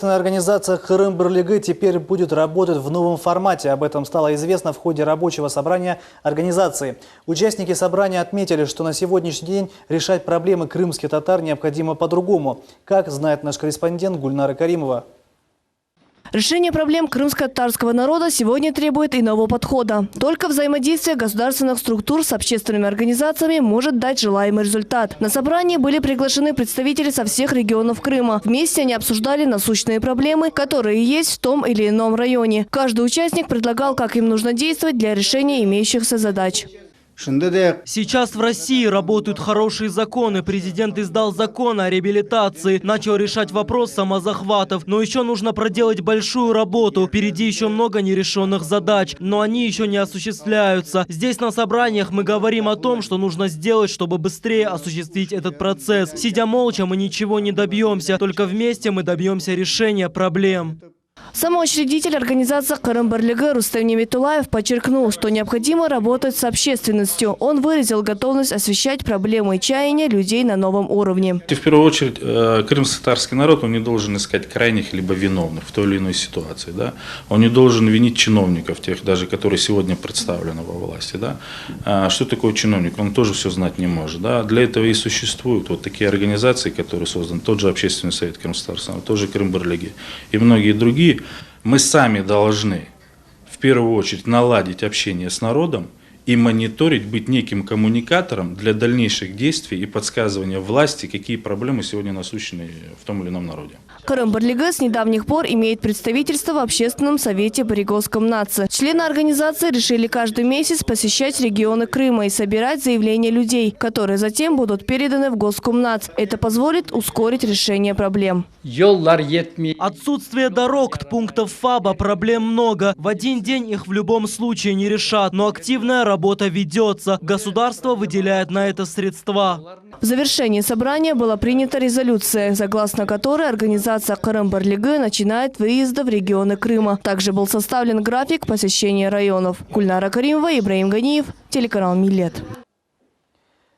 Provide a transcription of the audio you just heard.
Организация Кырым-Бірлігі теперь будет работать в новом формате. Об этом стало известно в ходе рабочего собрания организации. Участники собрания отметили, что на сегодняшний день решать проблемы крымских татар необходимо по-другому. Как знает наш корреспондент Гульнара Каримова. Решение проблем крымско-татарского народа сегодня требует иного подхода. Только взаимодействие государственных структур с общественными организациями может дать желаемый результат. На собрании были приглашены представители со всех регионов Крыма. Вместе они обсуждали насущные проблемы, которые есть в том или ином районе. Каждый участник предлагал, как им нужно действовать для решения имеющихся задач. Сейчас в России работают хорошие законы. Президент издал закон о реабилитации, начал решать вопрос самозахватов. Но еще нужно проделать большую работу. Впереди еще много нерешенных задач, но они еще не осуществляются. Здесь на собраниях мы говорим о том, что нужно сделать, чтобы быстрее осуществить этот процесс. Сидя молча, мы ничего не добьемся. Только вместе мы добьемся решения проблем. Самоучредитель организации Кырым-Бірлігі Рустем Неметулаев подчеркнул, что необходимо работать с общественностью. Он выразил готовность освещать проблемы и чаяния людей на новом уровне. В первую очередь, крымско-татарский народ, он не должен искать крайних либо виновных в той или иной ситуации. Да? Он не должен винить чиновников, тех даже, которые сегодня представлены во власти. Да? Что такое чиновник? Он тоже все знать не может. Да? Для этого и существуют вот такие организации, которые созданы. Тот же Общественный совет Крымско-татарского народа, тоже Кырым-Бірлігі и многие другие. Мы сами должны в первую очередь наладить общение с народом и мониторить, быть неким коммуникатором для дальнейших действий и подсказывания власти, какие проблемы сегодня насущны в том или ином народе. Кырым-Бірлігі с недавних пор имеет представительство в Общественном совете по Регоскомнадзору. Члены организации решили каждый месяц посещать регионы Крыма и собирать заявления людей, которые затем будут переданы в Госкомнадзор. Это позволит ускорить решение проблем. Отсутствие дорог, пунктов ФАБа, проблем много. В один день их в любом случае не решат, но активная работа ведется. Государство выделяет на это средства. В завершении собрания была принята резолюция, согласно которой организация Кырым-Бірлігі начинает выезды в регионы Крыма. Также был составлен график посещения районов. Гульнара Каримова, Ибраим Ганиев, телеканал Милет.